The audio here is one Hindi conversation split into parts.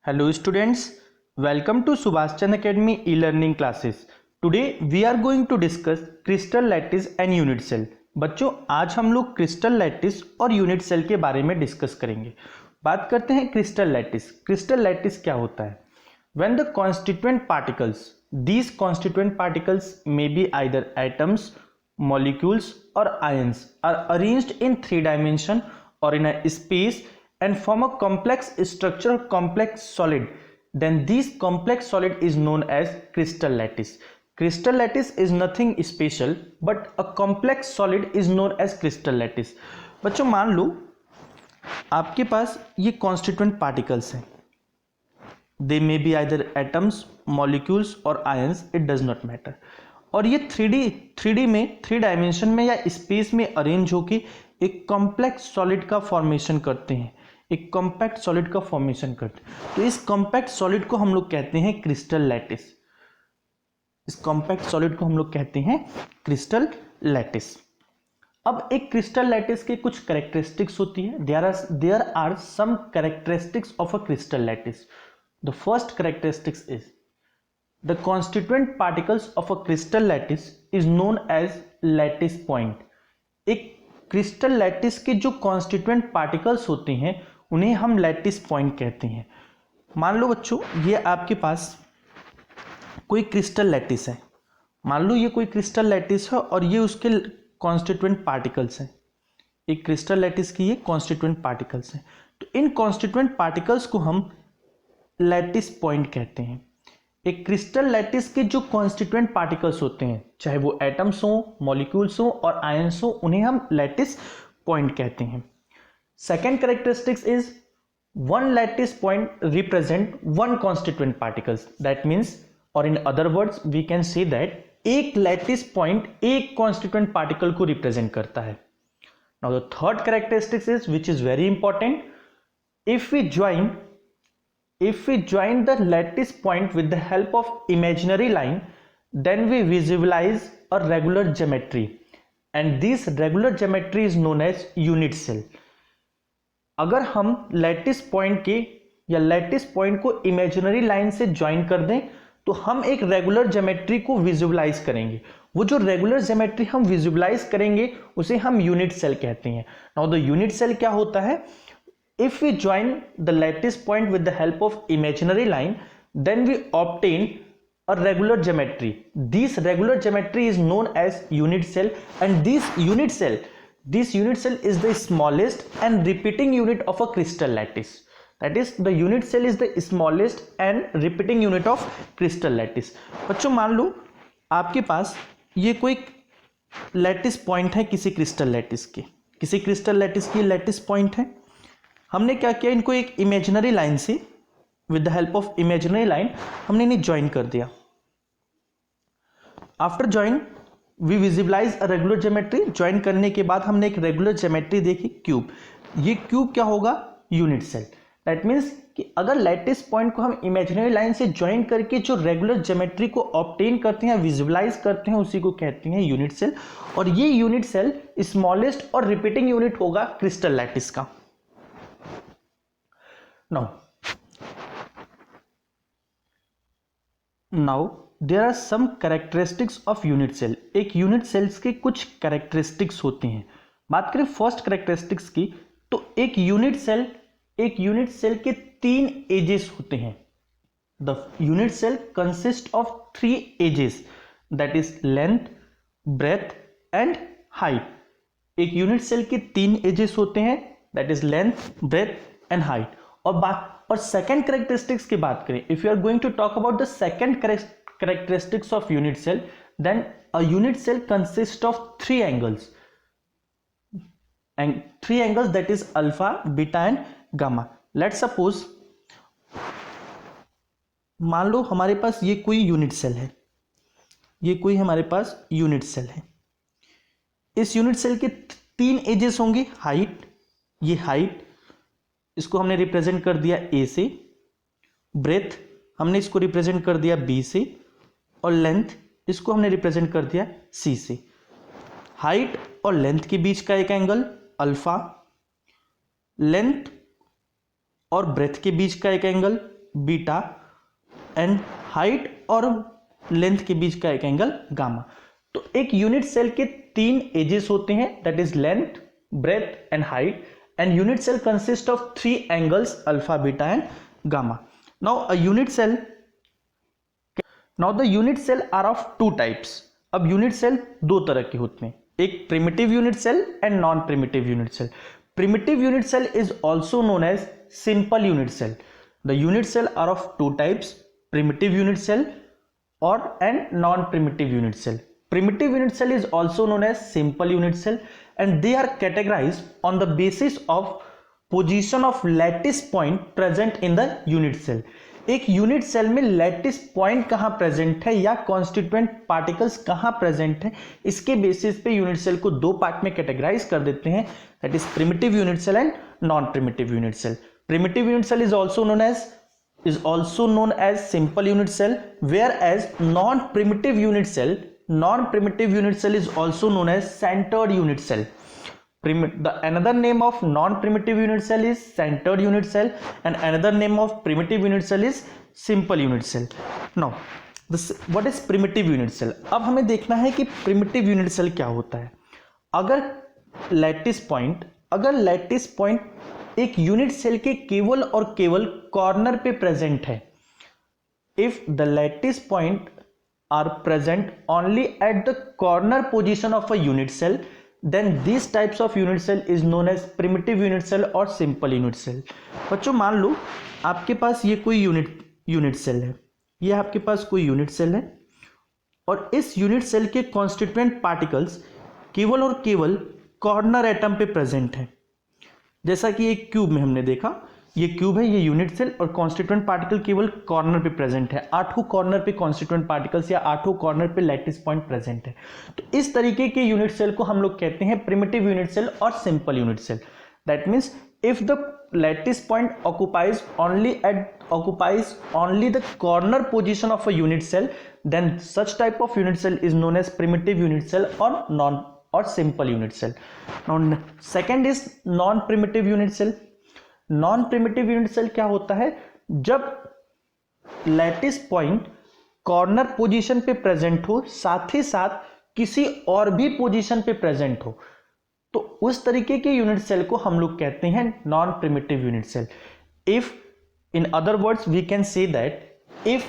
Hello students, welcome to Subhash Chandra Academy e-learning classes. Today we are going to discuss crystal lattice and unit cell. बच्चों आज हम लोग क्रिस्टल लैटिस और यूनिट सेल के बारे में डिस्कस करेंगे. बात करते हैं क्रिस्टल लैटिस. क्रिस्टल लैटिस क्या होता है? When the constituent particles, these constituent particles may be either atoms, molecules or ions are arranged in three dimension or in a space and form a complex structure or complex solid, then this complex solid is known as crystal lattice. Crystal lattice is nothing special but a complex solid is known as crystal lattice. बच्चों मान लो आपके पास ये constituent particles हैं, they may be either atoms, molecules और ions, it does not matter. और ये 3D में 3 डायमेंशन में या स्पेस में अरेंज होके एक कॉम्प्लेक्स सॉलिड का फॉर्मेशन करते हैं, एक कॉम्पैक्ट सॉलिड का फॉर्मेशन करते हैं. तो इस कॉम्पैक्ट सॉलिड को हम लोग कहते हैं क्रिस्टल लैटिस. इस कॉम्पैक्ट सॉलिड को हम लोग कहते हैं क्रिस्टल लैटिस. अब एक क्रिस्टल लैटिस के कुछ कैरेक्टरिस्टिक्स होती है. There are some characteristics of a crystal lattice. The first characteristics is the constituent particles of a crystal lattice is known as lattice point. एक क्रिस्टल लैटिस के जो कॉन्स्टिट्यूएंट पार्टिकल्स होते हैं उन्हें हम लैटिस पॉइंट कहते हैं. मान लो बच्चों ये आपके पास कोई क्रिस्टल लैटिस है. मान लो ये कोई क्रिस्टल लैटिस है और ये उसके कॉन्स्टिट्यूएंट पार्टिकल्स हैं. एक क्रिस्टल लैटिस की ये कॉन्स्टिट्यूएंट पार्टिकल्स हैं. तो इन कॉन्स्टिट्यूएंट पार्टिकल्स को हम लैटिस पॉइंट कहते हैं. एक क्रिस्टल लैटिस के जो कॉन्स्टिट्यूएंट पार्टिकल्स होते हैं, चाहे वो एटम्स हो, मॉलिक्यूल्स हो और आयंस हो, उन्हें हम लैटिस पॉइंट कहते हैं. Second characteristics is one lattice point represent one constituent particles. That means और in other words we can say that एक लैटिस पॉइंट एक कॉन्स्टिट्यूएंट पार्टिकल को रिप्रेजेंट करता है. Now the third characteristics is which is very important. If we join the lattice point with the help of imaginary line, then we visualize a regular geometry, and this regular geometry is known as unit cell. अगर हम लैटिस पॉइंट के या लैटिस पॉइंट को इमेजिनरी लाइन से ज्वाइन कर दें तो हम एक रेगुलर ज्योमेट्री को विजुअलाइज करेंगे. वो जो रेगुलर ज्योमेट्री हम विजुअलाइज करेंगे उसे हम यूनिट सेल कहते हैं. नाउ द यूनिट सेल क्या होता है? If we join the lattice point with the help of imaginary line, then we obtain a regular geometry. This regular geometry is known as unit cell, and this unit cell is the smallest and repeating unit of a crystal lattice. That is, the unit cell is the smallest and repeating unit of crystal lattice. बच्चों मान लो आपके पास ये कोई लैटिस पॉइंट है किसी क्रिस्टल लैटिस की लैटिस पॉइंट है. हमने क्या किया, इनको एक इमेजिनरी लाइन से with the help of imaginary line हमने इन्हें ज्वाइन कर दिया. After join we visualise a regular geometry. Join करने के बाद हमने एक रेगुलर ज्योमेट्री देखी, क्यूब. ये क्यूब क्या होगा? Unit cell. दैट मीन्स कि अगर लैटिस पॉइंट को हम इमेजिनरी लाइन से ज्वाइन करके जो रेगुलर ज्योमेट्री को ऑब्टेन करते हैं, विजुअलाइज करते हैं, उसी को कहते हैं यूनिट सेल. और ये यूनिट सेल स्मॉलेस्ट और रिपीटिंग यूनिट होगा क्रिस्टल लैटिस का. Now there are some characteristics of unit cell. एक यूनिट सेल्स के कुछ कैरेक्टरिस्टिक्स होती हैं. बात करें फर्स्ट कैरेक्टरिस्टिक्स की तो एक यूनिट सेल के 3 एजेस होते हैं. The unit cell consist of 3 edges, that is length, breadth and height. एक यूनिट सेल के 3 एजेस होते हैं, that is length, breadth and height. और सेकेंड कैरेक्टरिस्टिक्स की बात करें, if you are going to talk about the second characteristics of unit cell, then a unit cell consist of 3 angles, and 3 angles, that is alpha, beta and gamma. Let's suppose मान लो हमारे पास ये कोई यूनिट सेल है, इस यूनिट सेल के 3 एजेस होंगे. हाइट, इसको हमने रिप्रेजेंट कर दिया ए से. ब्रेथ हमने इसको रिप्रेजेंट कर दिया बी से. और लेंथ इसको हमने रिप्रेजेंट कर दिया सी से. हाइट और लेंथ के बीच का एक एंगल अल्फा, लेंथ और ब्रेथ के बीच का एक एंगल बीटा एंड हाइट और लेंथ के बीच का एक एंगल गामा। तो एक यूनिट सेल के 3 एजेस होते हैं, that is length, breadth and height, and unit cell consist of 3 angles alpha, beta and gamma. Now the unit cell are of 2 types. अब यूनिट सेल 2 तरह के होते हैं, एक primitive unit cell and non primitive unit cell. Primitive unit cell is also known as simple unit cell. The unit cell are of 2 types, primitive unit cell and non-primitive unit cell. Primitive unit cell is also known as simple unit cell, and they are categorized on the basis of position of lattice point present in the unit cell. एक यूनिट सेल में लैटिस पॉइंट कहाँ प्रेजेंट है या कॉन्स्टिट्यूएंट पार्टिकल्स कहाँ प्रेजेंट है, इसके बेसिस पे यूनिट सेल को 2 पार्ट में कैटेगराइज कर देते हैं, that is primitive unit cell and non primitive unit cell. Primitive unit cell is also known as simple unit cell, whereas non primitive unit cell is also known as centred unit cell. Another name of non-primitive unit cell is centered unit cell, and another name of primitive unit cell is simple unit cell. Now, what is primitive unit cell? अब हमें देखना है कि primitive unit cell क्या होता है। अगर लैटिस पॉइंट एक यूनिट सेल के केवल और केवल कॉर्नर पे प्रेजेंट है, if the lattice point are present only at the corner position of a unit cell, then these types of unit cell is known as primitive unit cell और simple unit cell। बच्चों मान लो आपके पास ये कोई यूनिट सेल है, ये आपके पास कोई यूनिट सेल है, और इस यूनिट सेल के कॉन्स्टिट्यूएंट पार्टिकल्स केवल और केवल कॉर्नर एटम पे प्रेजेंट है। जैसा कि एक क्यूब में हमने देखा, ये क्यूब है, ये यूनिट सेल, और कॉन्स्टिट्यूएंट पार्टिकल केवल कॉर्नर पे प्रेजेंट है, 8 कॉर्नर पे कॉन्स्टिट्यूएंट पार्टिकल्स या 8 कॉर्नर पे लैटिस पॉइंट प्रेजेंट है। तो इस तरीके के यूनिट सेल को हम लोग कहते हैं प्रिमिटिव यूनिट सेल और simple unit cell. That means if the lattice point occupies only the corner position of a unit cell, then such type of unit cell is known as primitive unit cell or simple unit cell. Now second is non-primitive unit cell. Non primitive unit cell क्या होता है, जब लैटिस पॉइंट कॉर्नर पोजीशन पे प्रेजेंट हो, साथ ही साथ किसी और भी पोजीशन पे प्रेजेंट हो, तो उस तरीके के यूनिट सेल को हम लोग कहते हैं non primitive unit cell. If in other words we can say that if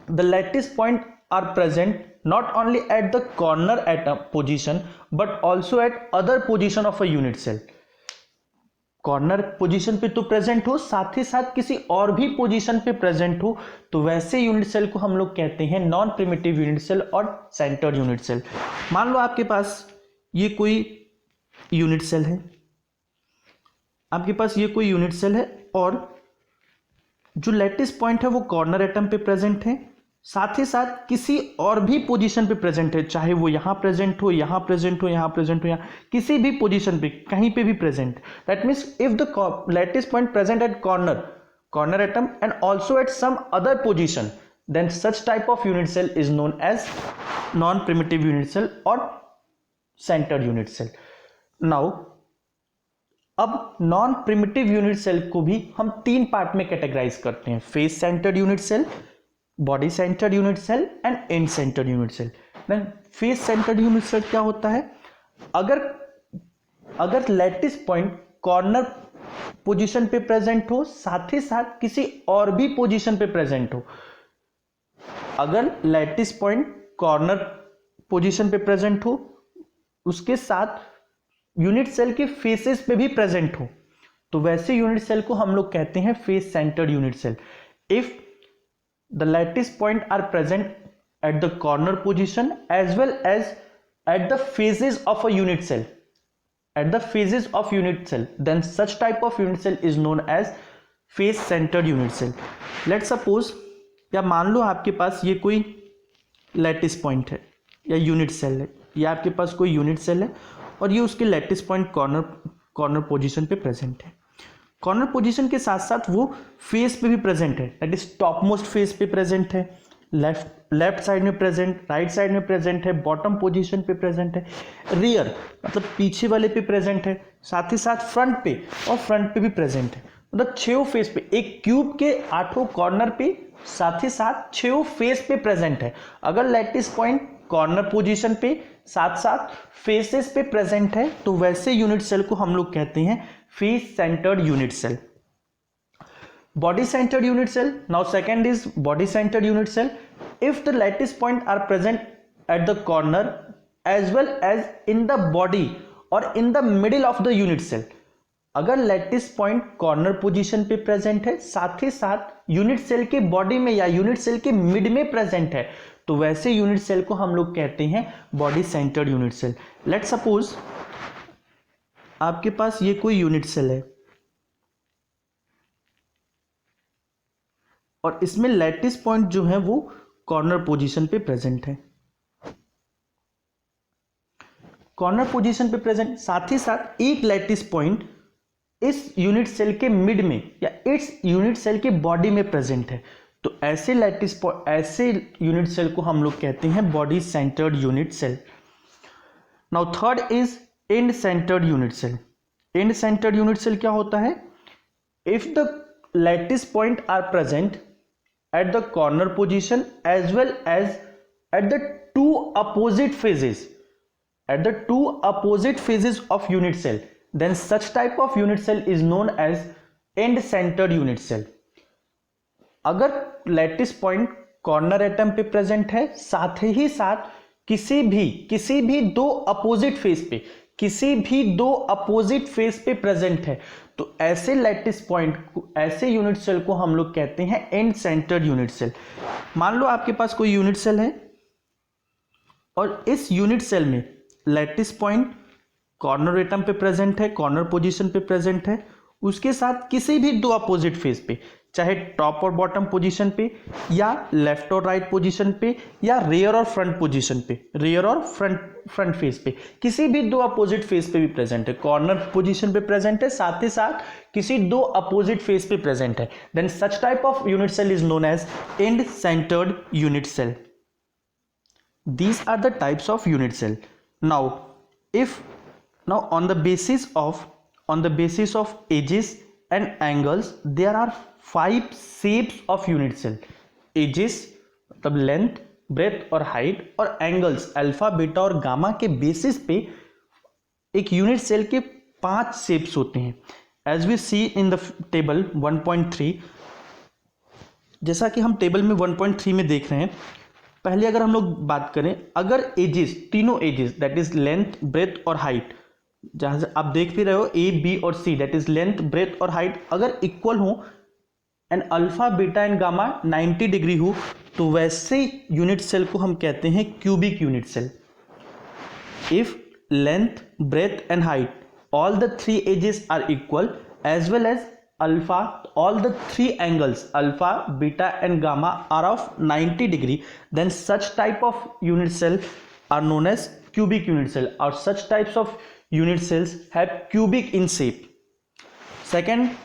the lattice point are present not only at the corner atom position but also at other position of a unit cell, corner position पे तो प्रेजेंट हो, साथ ही साथ किसी और भी पोजीशन पे प्रेजेंट हो, तो वैसे यूनिट सेल को हम लोग कहते हैं नॉन प्रिमिटिव यूनिट सेल और सेंटर्ड यूनिट सेल। मान लो आपके पास ये कोई यूनिट सेल है, और जो लैटिस पॉइंट है वो कॉर्नर एटम पे प्रेजेंट है, साथ ही साथ किसी और भी पोजीशन पे प्रेजेंट है, चाहे वो यहां प्रेजेंट हो, यहां प्रेजेंट हो, यहां प्रेजेंट हो, किसी भी पोजीशन पे, कहीं पे भी present. That means if the lattice point present at corner atom and also at some other position, then such type of unit cell is known as non primitive unit cell और सेंटर्ड यूनिट सेल। नाउ अब नॉन प्रिमिटिव यूनिट सेल को भी हम 3 पार्ट में कैटेगराइज करते हैं, face centred unit cell, body centred unit cell and end centred unit cell. Then face centred unit cell क्या होता है, अगर लैटिस पॉइंट कॉर्नर पोजीशन पे प्रेजेंट हो, साथ ही साथ किसी और भी पोजीशन पे प्रेजेंट हो, अगर लैटिस पॉइंट कॉर्नर पोजीशन पे प्रेजेंट हो, उसके साथ यूनिट सेल के फेसेस पे भी प्रेजेंट हो, तो वैसे यूनिट सेल को हम लोग कहते हैं face centred unit cell. If the lattice point are present at the corner position as well as at the phases of a unit cell, then such type of unit cell is known as face centered unit cell. Let's suppose, या मान लो आपके पास ये कोई लैटिस पॉइंट है या यूनिट सेल है, या आपके पास कोई यूनिट सेल है और ये उसके लैटिस पॉइंट कॉर्नर पोजीशन पे प्रेजेंट है। कॉर्नर पोजीशन के साथ साथ वो फेस पे भी प्रेजेंट है, that is top most face पे प्रेजेंट है, लेफ्ट साइड में प्रेजेंट, राइट साइड में प्रेजेंट है, बॉटम पोजीशन पे प्रेजेंट है, रियर मतलब पीछे वाले पे प्रेजेंट है, साथ ही साथ फ्रंट पे भी प्रेजेंट है। मतलब 6 फेस पे, एक क्यूब के 8 कॉर्नर पे साथ ही साथ 6 फेस पे प्रेजेंट है। अगर लैटिस पॉइंट कॉर्नर पोजीशन पे साथ साथ फेसेस पे प्रेजेंट है तो वैसे यूनिट सेल को हम लोग कहते हैं face centred unit cell. Body centred unit cell, now second is body centred unit cell. If the lattice point are present at the corner as well as in the body और in the middle of the unit cell. अगर लैटिस पॉइंट कॉर्नर पोजीशन पे प्रेजेंट है साथ ही साथ यूनिट सेल के बॉडी में या यूनिट सेल के मिड में प्रेजेंट है तो वैसे यूनिट सेल को हम लोग कहते हैं body centred unit cell. Let suppose आपके पास ये कोई यूनिट सेल है और इसमें लैटिस पॉइंट जो है वो कॉर्नर पोजीशन पे प्रेजेंट है, कॉर्नर पोजीशन पे प्रेजेंट, साथ ही साथ एक लैटिस पॉइंट इस यूनिट सेल के मिड में या इस यूनिट सेल के बॉडी में प्रेजेंट है तो ऐसे ऐसे यूनिट सेल को हम लोग कहते हैं body centred unit cell. Now third is end centred unit cell. End centred unit cell क्या होता है? If the lattice point are present at the corner position as well as at the two opposite faces, at the two opposite phases of unit cell, then such type of unit cell is known as end centered unit cell। अगर लैटिस पॉइंट कॉर्नर एटम पे प्रेजेंट है साथ ही साथ किसी भी दो अपोजिट फेस पे, किसी भी दो अपोजिट फेस पे प्रेजेंट है तो ऐसे लैटिस पॉइंट ऐसे यूनिट सेल को हम लोग कहते हैं एंड सेंटर्ड यूनिट सेल। मान लो आपके पास कोई यूनिट सेल है और इस यूनिट सेल में लैटिस पॉइंट कॉर्नर एटम पे प्रेजेंट है, कॉर्नर पोजीशन पे प्रेजेंट है, उसके साथ किसी भी दो अपोजिट फेस पे, चाहे टॉप और बॉटम पोजीशन पे या लेफ्ट और राइट पोजीशन पे या रेयर और फ्रंट पोजीशन पे, रेयर और फ्रंट फेस पे, किसी भी दो अपोजिट फेस पे भी प्रेजेंट है, कॉर्नर पोजीशन पे प्रेजेंट है साथ ही साथ किसी दो अपोजिट फेस पे प्रेजेंट है, then such type of unit cell is known as end centred unit cell. These are the types of unit cell. Now on the basis of edges and angles, there are 5 shapes of unit cell। edges मतलब लेंथ, ब्रेथ और हाइट, और एंगल्स अल्फा बीटा और गामा के बेसिस पे एक यूनिट सेल के 5 शेप्स होते हैं। As we see in the table 1.3, जैसा कि हम टेबल में 1.3 में देख रहे हैं। पहले अगर हम लोग बात करें, अगर एजेस, तीनों edges that is length, breadth और हाइट, जहां से आप देख भी रहे हो ए बी और C that is length, breadth और हाइट, अगर इक्वल हो and alpha beta and gamma 90 degree हो तो वैसे यूनिट सेल को हम कहते हैं cubic unit cell. If length, breadth and height all the 3 edges are equal as well as alpha, all the 3 angles alpha, beta and gamma are of 90 degree, then such type of unit cell are known as cubic unit cell, or such types of unit cells have cubic in shape. Second,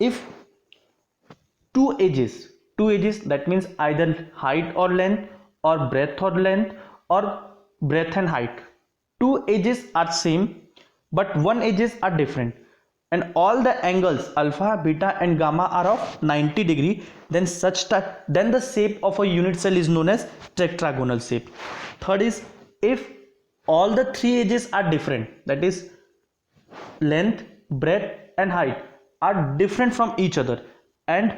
if two edges that means either height or length or breadth or length or breadth and height, 2 edges are same but one edges are different and all the angles alpha, beta and gamma are of 90 degree, then the shape of a unit cell is known as tetragonal shape. Third is, if all the 3 edges are different, that is length, breadth and height are different from each other and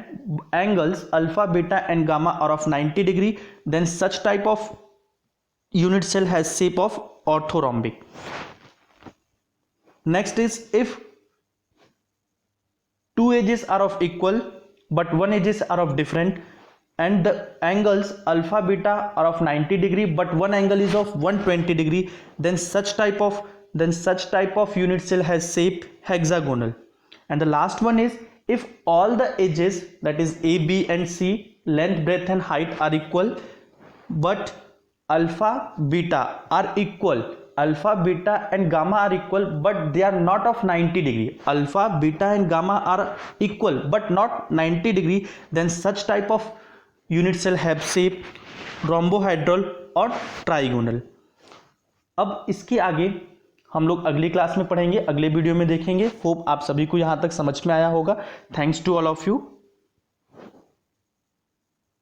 angles alpha, beta and gamma are of 90 degree, then such type of unit cell has shape of orthorhombic. Next is, if 2 edges are of equal but 1 edges are of different and the angles alpha beta are of 90 degree but one angle is of 120 degree, then such type of unit cell has shape hexagonal. And the last one is, if all the edges that is A, B and C, length, breadth and height are equal but alpha beta are equal, alpha, beta and gamma are equal but they are not of 90 degree, alpha, beta and gamma are equal but not 90 degree, then such type of unit cell have shape rhombohedral or trigonal. अब इसके आगे हम लोग अगली क्लास में पढ़ेंगे, अगले वीडियो में देखेंगे। होप आप सभी को यहाँ तक समझ में आया होगा। Thanks to all of you.